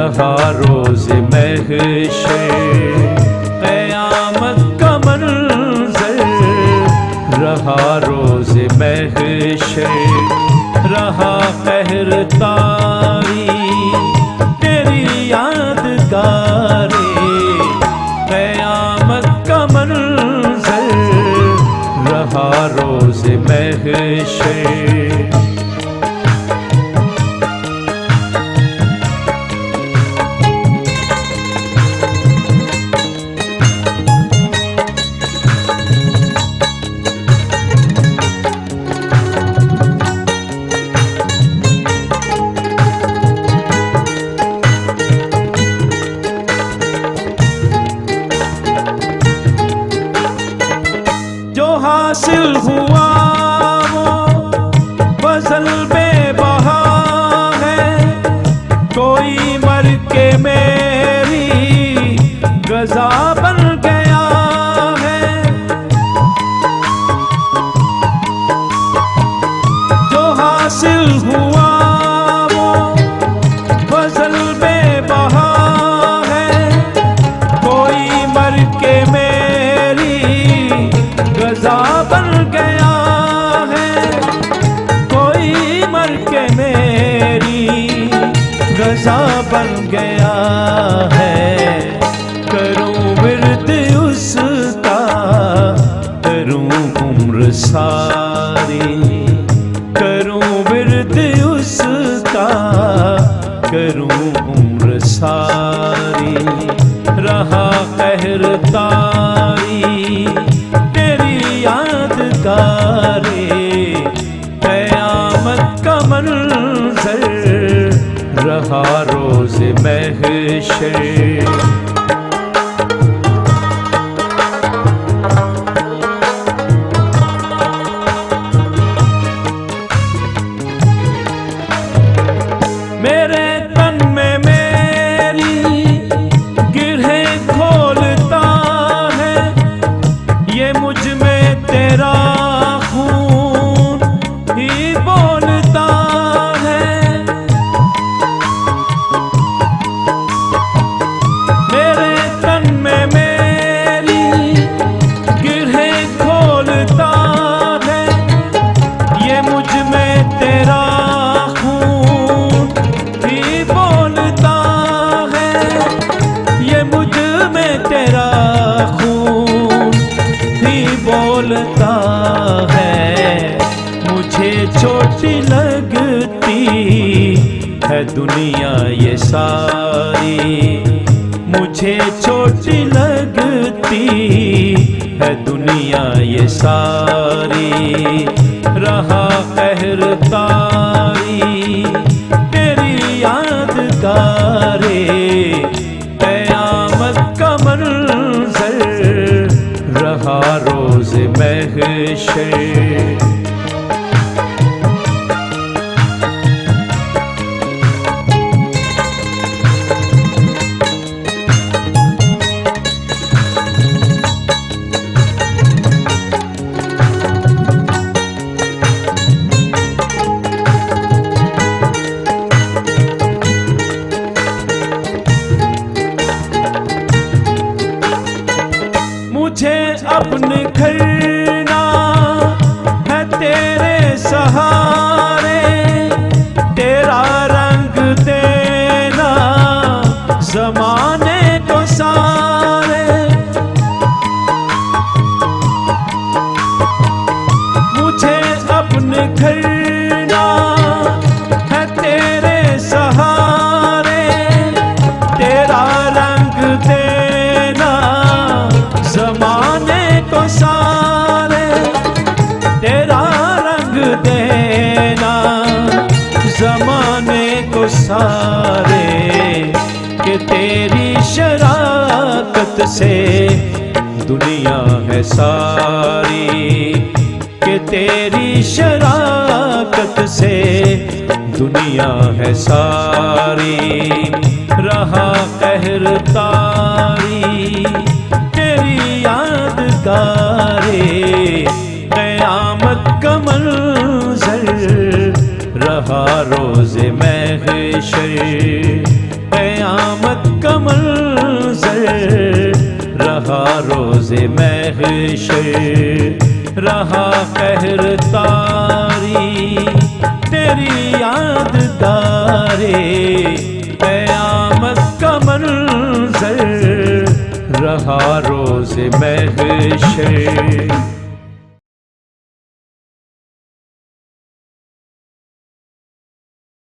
रहा रोज़ महशर, क़यामत का मंज़र रहा रोज़ महशर, रहा कहर तारी तेरी यादगारे, क़यामत का मंज़र रहा रोज़ महशर। हासिल हुआ वो फजल बेबहा है, कोई मर के मेरी गज़ा बन गया है। जो हासिल हुआ वो फजल बेबहा है, कोई मर के मेरी गज़ा बन गया है, कोई मर के मेरी गज़ा बन गया है। करूं विर्द उसका करूं उम्र सारी, करूं विर्द उसका करूं उम्र सारी, रहा कहर तारी यादगारे, क़यामत का मंज़र रहा रोज़ महशर। मेरे तन में मेरी गिरहें खोलता है, ये मुझ में तेरा खून ही बोलता है। मेरे तन में मेरी गिरहें खोलता है, ये मुझ में तेरा खून ही बोलता है, ये मुझ में तेरा खून बोलता है। मुझे छोटी लगती है दुनिया ये सारी, मुझे छोटी लगती है दुनिया ये सारी, रहा कहर तारी तेरी यादगारे, क़यामत का मंज़र रहा रोज़ महशर। मुझे अपने घरना है तेरे सहारे, तेरा रंग देना ज़माने को सारे। मुझे अपने घरना है तेरे सहारे, तेरा रंग देना ज़माने को सारे, तेरा रंग देना ज़माने को सारे, कि तेरी शराकत से दुनिया है सारी, कि तेरी शराकत से दुनिया है सारी, रहा कहर तारी तेरी यादगारे, क़यामत का मंज़र रहा रोज़े महशर, क़यामत रोज़े महशर रहा कहर तारी, तेरी यादगारे क़यामत का मंज़र रहा रोज़े महशर।